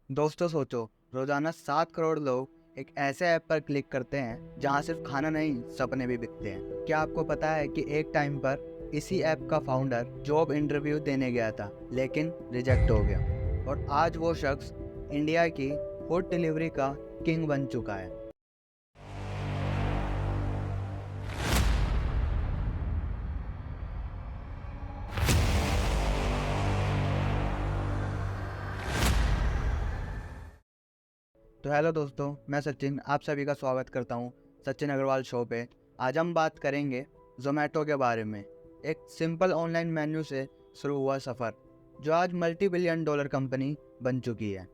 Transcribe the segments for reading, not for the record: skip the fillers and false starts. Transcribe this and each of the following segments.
दोस्तों सोचो, रोजाना 7 करोड़ लोग एक ऐसे ऐप पर क्लिक करते हैं जहां सिर्फ खाना नहीं सपने भी बिकते हैं। क्या आपको पता है कि एक टाइम पर इसी ऐप का फाउंडर जॉब इंटरव्यू देने गया था लेकिन रिजेक्ट हो गया और आज वो शख्स इंडिया की फूड डिलीवरी का किंग बन चुका है। तो हेलो दोस्तों, मैं सचिन आप सभी का स्वागत करता हूँ सचिन अग्रवाल शो पे। आज हम बात करेंगे जोमेटो के बारे में। एक सिंपल ऑनलाइन मेन्यू से शुरू हुआ सफ़र जो आज मल्टी बिलियन डॉलर कंपनी बन चुकी है।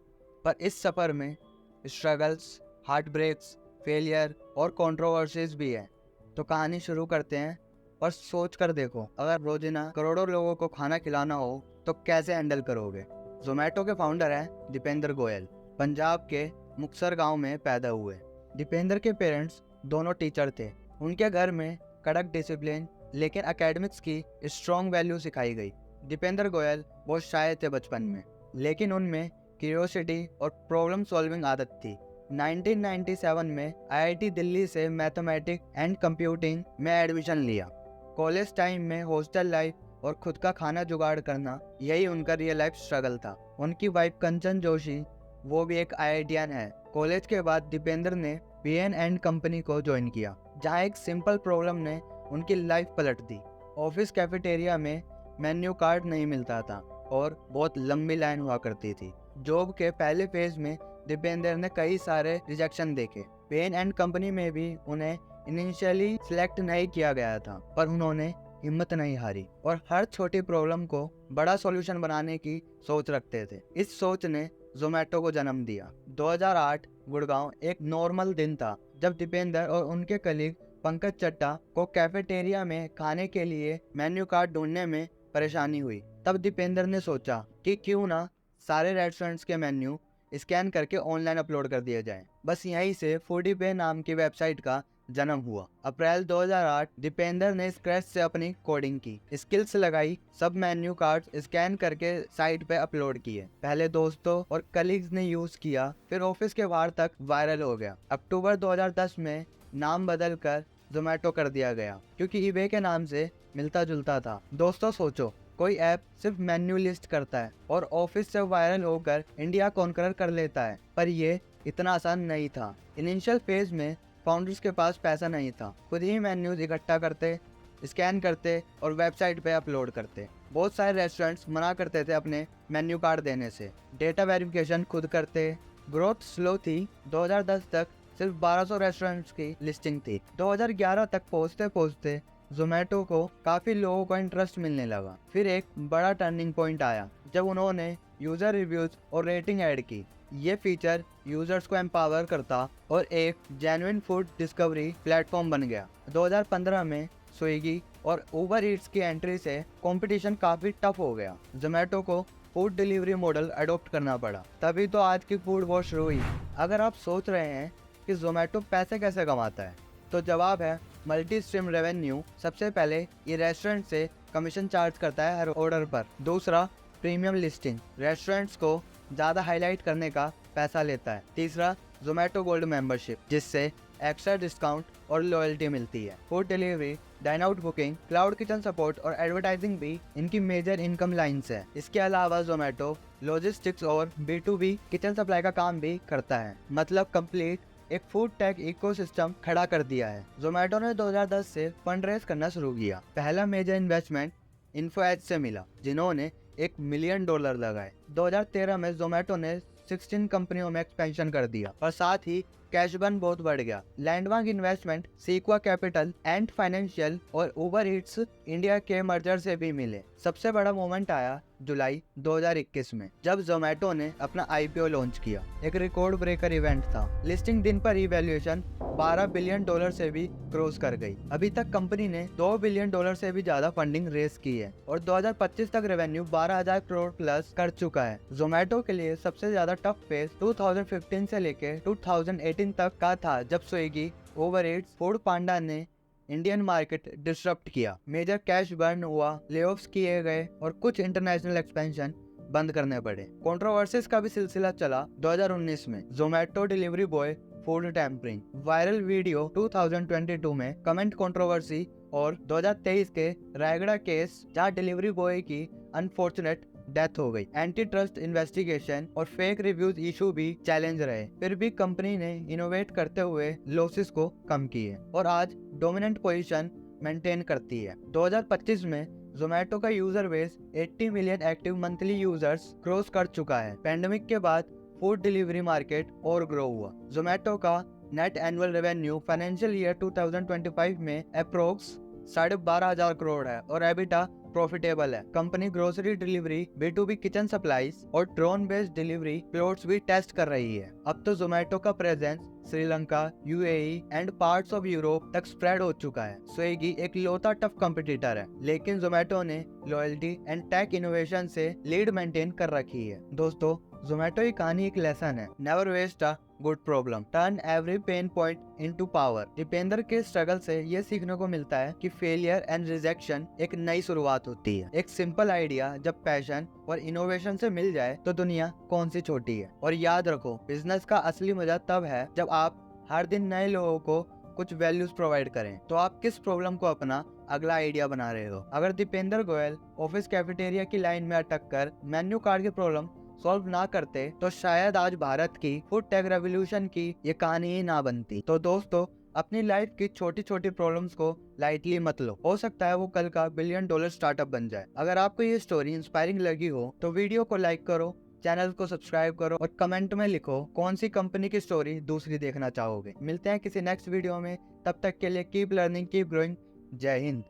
पर इस सफ़र में स्ट्रगल्स, हार्ट ब्रेक्स, फेलियर और कंट्रोवर्सीज भी है। तो कहानी शुरू करते हैं। और सोच कर देखो, अगर रोजाना करोड़ों लोगों को खाना खिलाना हो तो कैसे हैंडल करोगे। जोमेटो के फाउंडर हैं दीपेंद्र गोयल। पंजाब के मुक्तसर गांव में पैदा हुए दीपेंद्र के पेरेंट्स दोनों टीचर थे। उनके घर में कड़क डिसिप्लिन लेकिन एकेडमिक्स की स्ट्रॉन्ग वैल्यू सिखाई गई। दीपेंद्र गोयल बहुत शाय थे बचपन में, लेकिन उनमें क्यूरियोसिटी और प्रॉब्लम सॉल्विंग आदत थी। 1997 में आईआईटी दिल्ली से मैथमेटिक्स एंड कंप्यूटिंग में एडमिशन लिया। कॉलेज टाइम में हॉस्टल लाइफ और खुद का खाना जुगाड़ करना, यही उनका रियल लाइफ स्ट्रगल था। उनकी वाइफ कंचन जोशी वो भी एक आईआईटीएन है। कॉलेज के बाद दीपेंद्र ने पीएन एंड कंपनी को ज्वाइन किया, जहां एक सिंपल प्रॉब्लम ने उनकी लाइफ पलट दी। ऑफिस कैफेटेरिया में मेन्यू कार्ड नहीं मिलता था और बहुत लंबी लाइन हुआ करती थी। जॉब के पहले फेज में दीपेंद्र ने कई सारे रिजेक्शन देखे। पेन एंड कंपनी में भी उन्हें इनिशियली सिलेक्ट नहीं किया गया था, पर उन्होंने हिम्मत नहीं हारी और हर छोटी प्रॉब्लम को बड़ा सॉल्यूशन बनाने की सोच रखते थे। इस सोच ने जोमेटो को जन्म दिया। 2008 गुड़गांव एक नॉर्मल दिन था जब दीपेंद्र और उनके कलीग पंकज चड्ढा को कैफेटेरिया में खाने के लिए मेन्यू कार्ड ढूंढने में परेशानी हुई। तब दीपेंद्र ने सोचा कि क्यों ना सारे रेस्टोरेंट्स के मेन्यू स्कैन करके ऑनलाइन अपलोड कर दिया जाए। बस यहीं से फूडी पे नाम की वेबसाइट का जन्म हुआ। अप्रैल 2008 दीपेंद्र ने स्क्रैच से अपनी कोडिंग की, स्किल्स लगाई, सब मेन्यू कार्ड स्कैन करके साइट पे अपलोड किए। पहले दोस्तों और कलीग्स ने यूज किया, फिर ऑफिस के बाहर तक वायरल हो गया। अक्टूबर 2010 में नाम बदल कर जोमेटो कर दिया गया क्योंकि ईबे के नाम से मिलता जुलता था। दोस्तों सोचो, कोई ऐप सिर्फ मेन्यू लिस्ट करता है और ऑफिस से वायरल होकर इंडिया कॉन्कर कर लेता है, पर ये इतना आसान नहीं था। इनिशियल फेज में फाउंडर्स के पास पैसा नहीं था, खुद ही मेन्यूज इकट्ठा करते, स्कैन करते और वेबसाइट पे अपलोड करते। बहुत सारे रेस्टोरेंट्स मना करते थे अपने मेन्यू कार्ड देने से। डेटा वेरिफिकेशन खुद करते। ग्रोथ स्लो थी। 2010 तक सिर्फ 1200 रेस्टोरेंट्स की लिस्टिंग थी। 2011 तक पहुंचते पहुंचते जोमेटो को काफी लोगों को इंटरेस्ट मिलने लगा। फिर एक बड़ा टर्निंग पॉइंट आया जब उन्होंने यूजर रिव्यूज और रेटिंग ऐड की। ये फीचर यूजर्स को एम्पावर करता और एक जेन्युइन फूड डिस्कवरी प्लेटफॉर्म बन गया। 2015 में स्विगी और उबर ईट्स की एंट्री से कंपटीशन काफी टफ हो गया। जोमेटो को फूड डिलीवरी मॉडल अडॉप्ट करना पड़ा, तभी तो आज की फूड वॉर शुरू हुई। अगर आप सोच रहे हैं कि जोमेटो पैसे कैसे कमाता है, तो जवाब है मल्टी स्ट्रीम रेवेन्यू। सबसे पहले ये रेस्टोरेंट से कमीशन चार्ज करता है हर ऑर्डर पर। दूसरा, प्रीमियम लिस्टिंग, रेस्टोरेंट्स को ज़्यादा हाईलाइट करने का पैसा लेता है। तीसरा, जोमेटो गोल्ड मेंबरशिप, जिससे एक्स्ट्रा डिस्काउंट और लॉयल्टी मिलती है। Food delivery, dine out booking, cloud kitchen support और एडवर्टाइजिंग भी इनकी मेजर इनकम लाइन्स है। इसके अलावा जोमेटो लॉजिस्टिक्स और B2B किचन सप्लाई का काम भी करता है। मतलब कंप्लीट एक फूड टेक इकोसिस्टम खड़ा कर दिया है। जोमेटो ने 2010 से फंड रेज करना शुरू किया। पहला मेजर इन्वेस्टमेंट इन्फोएज से मिला, जिन्होंने $1 मिलियन लगाए। 2013 में जोमेटो ने 16 कंपनियों में एक्सपेंशन कर दिया और साथ ही कैश बर्न बहुत बढ़ गया। Landmark investment, sequoia capital and financial और उबर ईट्स इंडिया के मर्जर से भी मिले। सबसे बड़ा मोमेंट आया जुलाई 2021 में, जब जोमेटो ने अपना आईपीओ लॉन्च किया। एक रिकॉर्ड ब्रेकर इवेंट था। लिस्टिंग दिन पर ही वैल्यूएशन $12 बिलियन से भी क्रॉस कर गई। अभी तक कंपनी ने $2 बिलियन से भी ज्यादा फंडिंग रेस की है और 2025 तक रेवेन्यू 12,000 करोड़ प्लस कर चुका है। जोमेटो के लिए सबसे ज्यादा टफ फेज 2015 से लेकर 2018 तक का था, जब स्विगी, उबर ईट्स, फूड पांडा ने इंडियन मार्केट डिसरप्ट किया। मेजर कैश बर्न हुआ, लेऑफ्स किए गए और कुछ इंटरनेशनल एक्सपेंशन बंद करने पड़े। कंट्रोवर्सीज का भी सिलसिला चला 2019 में। Zomato delivery boy food tampering viral video 2022 में कमेंट कंट्रोवर्सी और 2023 के रायगढ़ केस जहां डिलीवरी बॉय की अनफॉर्चुनेट डेथ हो गई। एंटी ट्रस्ट इन्वेस्टिगेशन और फेक रिव्यूज इशू भी चैलेंज रहे, फिर भी कंपनी ने इनोवेट करते हुए लॉसेस को कम किए और आज डोमिनेंट पोजीशन मेंटेन करती है। 2025 में जोमेटो का user base 80 million active monthly users cross कर चुका है। पैंडेमिक के बाद फूड डिलीवरी मार्केट और ग्रो हुआ। जोमेटो का net annual revenue financial year 2025 में अप्रोक्स 12,500 करोड़ है और एबिटा प्रॉफिटेबल है। Company grocery delivery, B2B kitchen supplies और ड्रोन बेस्ड डिलीवरी प्लॉट्स भी टेस्ट कर रही है। अब तो जोमेटो का presence Sri Lanka, UAE and parts of Europe तक स्प्रेड हो चुका है। स्विगी एक लौता टफ कंपटीटर है, लेकिन जोमेटो ने लॉयल्टी एंड टेक इनोवेशन से लीड मेंटेन कर रखी है। दोस्तों, जोमेटो की कहानी एक लेसन है। Never waste a good problem, turn every pain point into power. Deepinder के स्ट्रगल से ये सीखने को मिलता है कि फेलियर एंड रिजेक्शन एक नई शुरुआत होती है। एक सिंपल आइडिया जब पैशन और इनोवेशन से मिल जाए तो दुनिया कौन सी छोटी है। और याद रखो, बिजनेस का असली मजा तब है जब आप हर दिन नए लोगों को कुछ वैल्यूज प्रोवाइड करें। तो आप किस प्रॉब्लम को अपना अगला आइडिया बना रहे हो? अगर दीपेंद्र गोयल ऑफिस कैफेटेरिया की लाइन में अटक कर मेन्यू कार्ड की प्रॉब्लम सॉल्व ना करते तो शायद आज भारत की फूड टेक रेवोल्यूशन की ये कहानी ही ना बनती। तो दोस्तों, अपनी लाइफ की छोटी छोटी प्रॉब्लम्स को लाइटली मत लो, हो सकता है वो कल का $1 बिलियन स्टार्टअप बन जाए। अगर आपको ये स्टोरी इंस्पायरिंग लगी हो तो वीडियो को लाइक करो, चैनल को सब्सक्राइब करो और कमेंट में लिखो कौन सी कंपनी की स्टोरी दूसरी देखना चाहोगे। मिलते हैं किसी नेक्स्ट वीडियो में, तब तक के लिए कीप लर्निंग, कीप ग्रोइंग। जय हिंद।